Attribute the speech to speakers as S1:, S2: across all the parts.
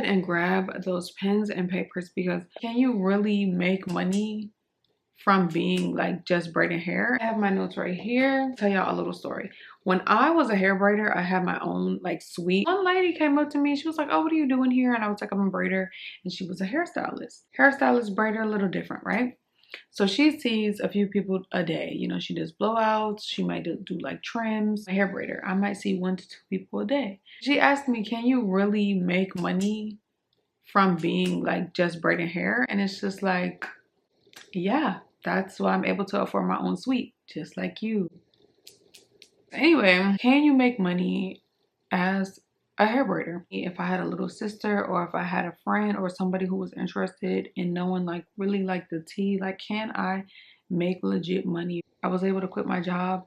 S1: ahead and grab those pens and papers, because can you really make money from being like just braiding hair? I have my notes right here. I'll tell y'all a little story. When I was a hair braider, I had my own like suite. One lady came up to me. She was like, "Oh, what are you doing here?" And I was like, "I'm a braider." And she was a hairstylist. Hairstylist, braider, a little different, right? So she sees a few people a day. You know, she does blowouts. She might do like trims. A hair braider, I might see 1 to 2 people a day. She asked me, "Can you really make money from being like just braiding hair?" And it's just like, yeah, that's why I'm able to afford my own suite, just like you. Anyway, can you make money as a hair braider? If I had a little sister, or if I had a friend or somebody who was interested in knowing like really like the tea, like, can I make legit money? I was able to quit my job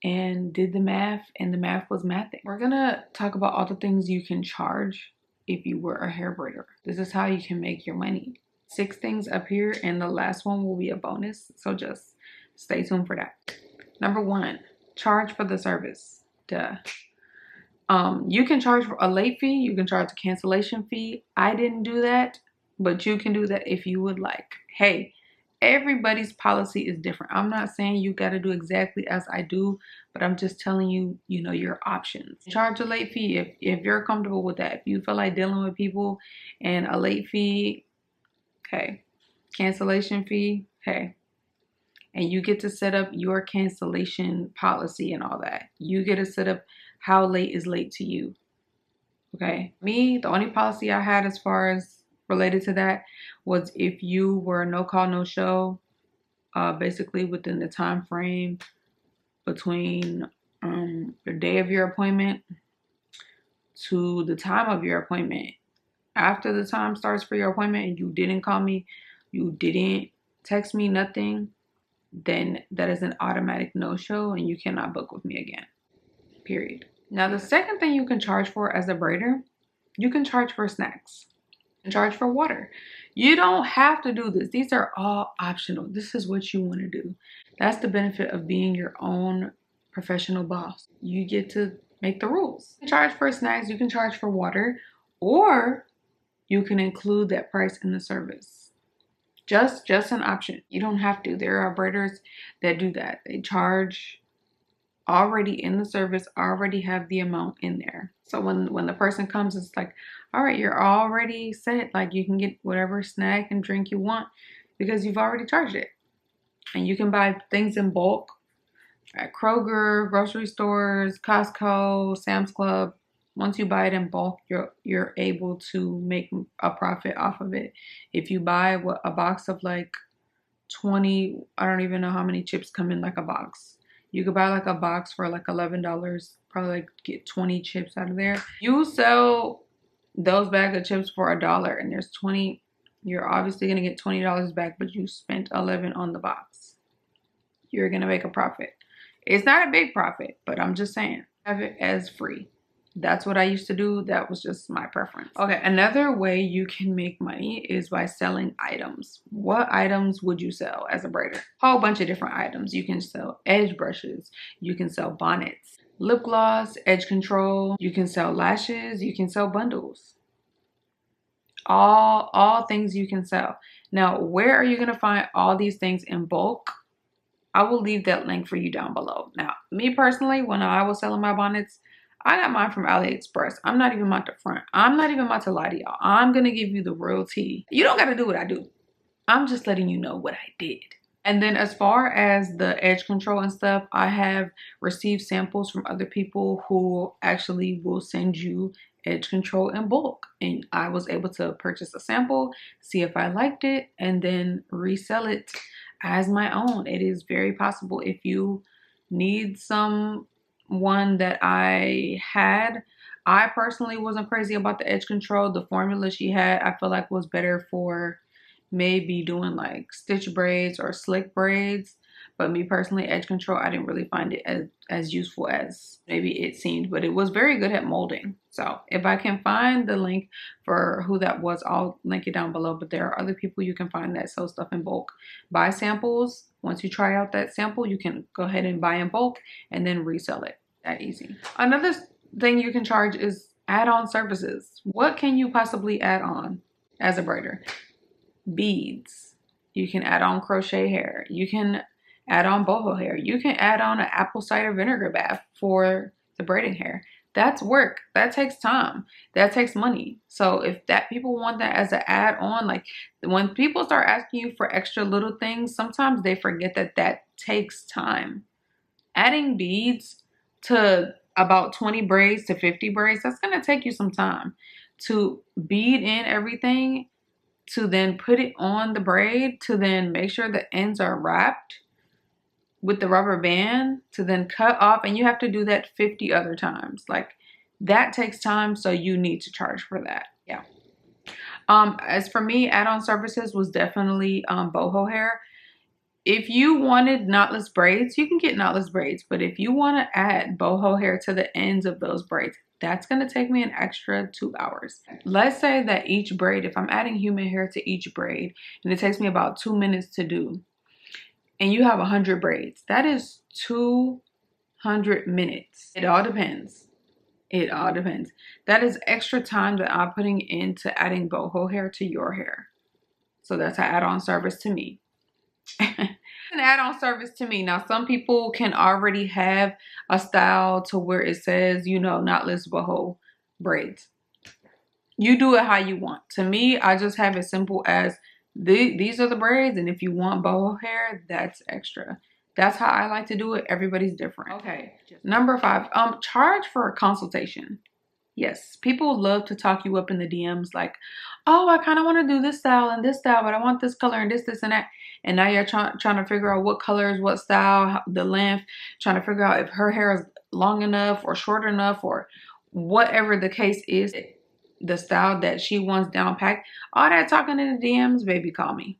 S1: and did the math, and the math was mathing. We're gonna talk about all the things you can charge if you were a hair braider. This is how you can make your money. 6 things up here, and the last one will be a bonus, so just stay tuned for that. Number 1, charge for the service. Duh. You can charge for a late fee. You can charge a cancellation fee. I didn't do that, but you can do that if you would like. Hey, everybody's policy is different. I'm not saying you got to do exactly as I do, but I'm just telling you, you know, your options. Charge a late fee if you're comfortable with that. If you feel like dealing with people and a late fee, okay. Cancellation fee, hey. And you get to set up your cancellation policy and all that. You get to set up how late is late to you. Okay. Me, the only policy I had as far as related to that was if you were no call, no show, basically within the time frame between the day of your appointment to the time of your appointment. After the time starts for your appointment and you didn't call me, you didn't text me, nothing, then that is an automatic no-show and you cannot book with me again, period. Now, the second thing you can charge for as a braider, you can charge for snacks and charge for water. You don't have to do this. These are all optional. This is what you want to do. That's the benefit of being your own professional boss. You get to make the rules. You can charge for snacks, you can charge for water, or you can include that price in the service. Just an option. You don't have to. There are braiders that do that. They charge already in the service, already have the amount in there. So when the person comes, it's like, all right, you're already set. Like, you can get whatever snack and drink you want because you've already charged it. And you can buy things in bulk at Kroger, grocery stores, Costco, Sam's Club. Once you buy it in bulk, you're able to make a profit off of it. If you buy a box of like 20, I don't even know how many chips come in like a box. You could buy like a box for like $11, probably like get 20 chips out of there. You sell those bags of chips for $1 and there's 20, you're obviously gonna get $20 back, but you spent 11 on the box. You're gonna make a profit. It's not a big profit, but I'm just saying, have it as free. That's what I used to do. That was just my preference. Okay, another way you can make money is by selling items. What items would you sell as a braider? Whole bunch of different items. You can sell edge brushes. You can sell bonnets, lip gloss, edge control. You can sell lashes. You can sell bundles. All things you can sell. Now, where are you gonna find all these things in bulk? I will leave that link for you down below. Now, me personally, when I was selling my bonnets, I got mine from AliExpress. I'm not even about to front. I'm not even about to lie to y'all. I'm going to give you the real tea. You don't got to do what I do. I'm just letting you know what I did. And then as far as the edge control and stuff, I have received samples from other people who actually will send you edge control in bulk. And I was able to purchase a sample, see if I liked it, and then resell it as my own. It is very possible. If you need one that I had, I personally wasn't crazy about the edge control. The formula she had, I feel like was better for maybe doing like stitch braids or slick braids. But me personally, edge control, I didn't really find it as useful as maybe it seemed, but it was very good at molding. So if I can find the link for who that was, I'll link it down below. But there are other people you can find that sell stuff in bulk. Buy samples. Once you try out that sample, you can go ahead and buy in bulk and then resell it. That easy. Another thing you can charge is Add-on services. What can you possibly add on as a braider? Beads. You can add on crochet hair. You can add on boho hair. You can add on an apple cider vinegar bath for the braiding hair. That's work. That takes time. That takes money. So if that people want that as an add-on, like when people start asking you for extra little things, sometimes they forget that that takes time. Adding beads to about 20 braids to 50 braids, that's going to take you some time to bead in everything, to then put it on the braid, to then make sure the ends are wrapped with the rubber band, to then cut off, and you have to do that 50 other times. Like, that takes time, so you need to charge for that. Yeah. As for me, add-on services was definitely boho hair. If you wanted knotless braids, you can get knotless braids. But if you want to add boho hair to the ends of those braids, that's going to take me an extra 2 hours. Let's say that each braid, if I'm adding human hair to each braid, and it takes me about 2 minutes to do, and you have 100 braids, that is 200 minutes. It all depends. It all depends. That is extra time that I'm putting into adding boho hair to your hair. So that's an add-on service to me. An add-on service to me. Now, some people can already have a style to where it says, you know, knotless boho braids. You do it how you want. To me, I just have it simple as these are the braids, and if you want boho hair, that's extra. That's how I like to do it. Everybody's different. Okay. Number 5, charge for a consultation. Yes, people love to talk you up in the DMs like, oh, I kind of want to do this style and this style, but I want this color and this, and that. And now you're trying to figure out what colors, what style, the length, trying to figure out if her hair is long enough or short enough or whatever the case is, the style that she wants down packed. All that talking in the DMs, baby, call me.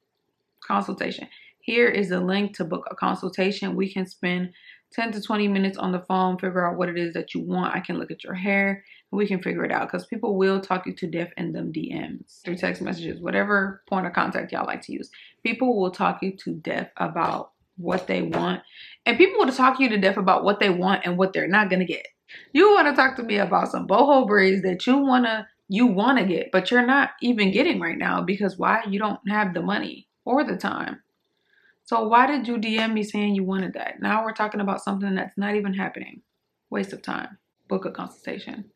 S1: Consultation. Here is the link to book a consultation. We can spend 10 to 20 minutes on the phone, figure out what it is that you want. I can look at your hair and we can figure it out, because people will talk you to death in them DMs, through text messages, whatever point of contact y'all like to use. People will talk you to death about what they want, and people will talk you to death about what they want and what they're not gonna get. You want to talk to me about some boho braids that you wanna get, but you're not even getting right now, because why? You don't have the money or the time. So why did you DM me saying you wanted that? Now we're talking about something that's not even happening. Waste of time. Book a consultation.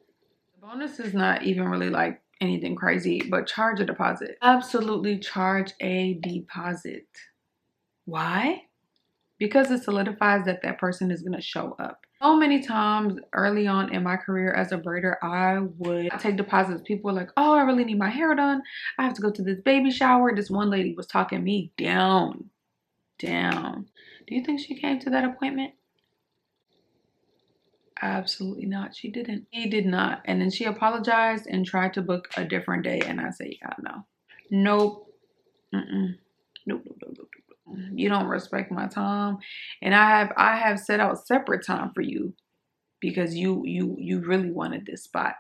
S1: The bonus is not even really like anything crazy, but charge a deposit. Absolutely charge a deposit. Why? Because it solidifies that that person is going to show up. So many times early on in my career as a braider, I would take deposits. People were like, oh, I really need my hair done. I have to go to this baby shower. This one lady was talking me down. Do you think she came to that appointment? Absolutely not. She didn't. She did not. And then she apologized and tried to book a different day. And I said, yeah, no. Nope. Nope. You don't respect my time. And I have set out separate time for you because you really wanted this spot.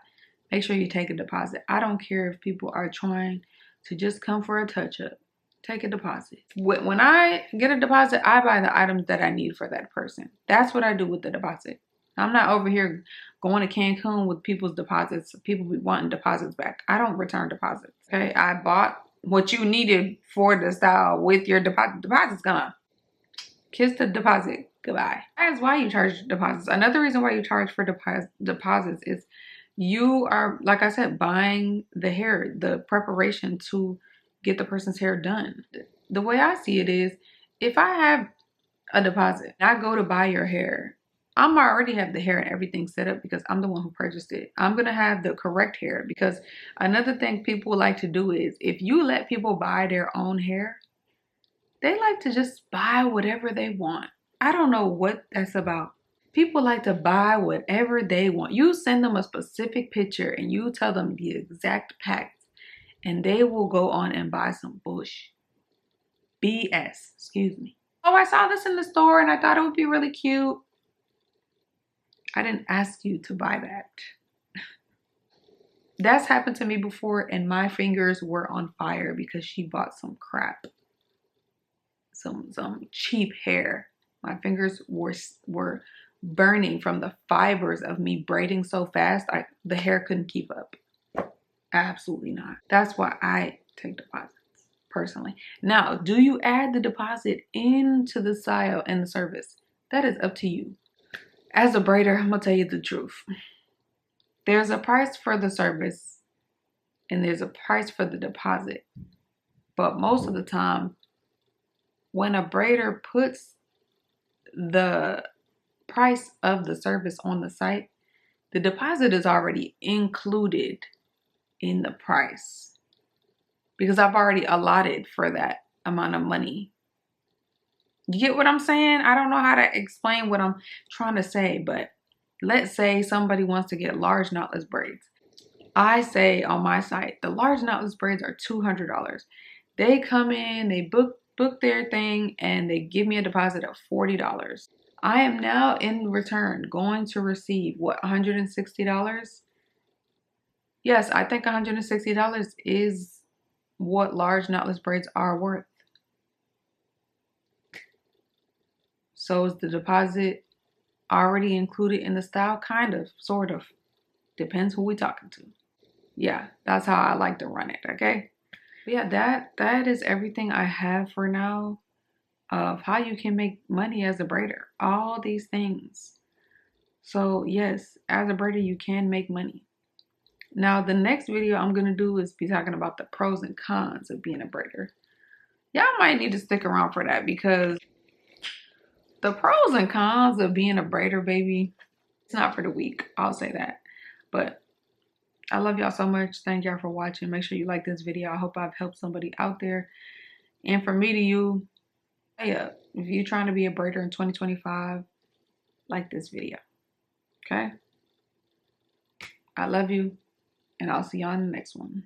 S1: Make sure you take a deposit. I don't care if people are trying to just come for a touch-up. Take a deposit. When I get a deposit, I buy the items that I need for that person. That's what I do with the deposit. I'm not over here going to Cancun with people's deposits. People be wanting deposits back. I don't return deposits. Okay, I bought what you needed for the style with your deposit. Deposit's gone. Kiss the deposit goodbye. That is why you charge deposits. Another reason why you charge for deposits is you are, like I said, buying the hair, the preparation to get the person's hair done. The way I see it is, if I have a deposit and I go to buy your hair, I'm already have the hair and everything set up because I'm the one who purchased it. I'm going to have the correct hair, because another thing people like to do is, if you let people buy their own hair, they like to just buy whatever they want. I don't know what that's about. People like to buy whatever they want. You send them a specific picture and you tell them the exact pack, and they will go on and buy some BS, excuse me. Oh, I saw this in the store and I thought it would be really cute. I didn't ask you to buy that. That's happened to me before, and my fingers were on fire because she bought some crap. Some cheap hair. My fingers were burning from the fibers of me braiding so fast, the hair couldn't keep up. Absolutely not. That's why I take deposits personally. Now, do you add the deposit into the style and the service? That is up to you. As a braider, I'm gonna tell you the truth. There's a price for the service and there's a price for the deposit. But most of the time, when a braider puts the price of the service on the site, the deposit is already included in the price because I've already allotted for that amount of money. You get what I'm saying? I don't know how to explain what I'm trying to say, but let's say somebody wants to get large knotless braids. I say on my site, the large knotless braids are $200. They come in, they book their thing, and they give me a deposit of $40. I am now in return going to receive what, $160? Yes, I think $160 is what large knotless braids are worth. So is the deposit already included in the style? Kind of, sort of. Depends who we talking to. Yeah, that's how I like to run it, okay? But yeah, that is everything I have for now of how you can make money as a braider. All these things. So yes, as a braider, you can make money. Now, the next video I'm going to do is be talking about the pros and cons of being a braider. Y'all might need to stick around for that because the pros and cons of being a braider, baby, it's not for the weak. I'll say that. But I love y'all so much. Thank y'all for watching. Make sure you like this video. I hope I've helped somebody out there. And from me to you, hey up. If you're trying to be a braider in 2025, like this video. Okay? I love you. And I'll see y'all in the next one.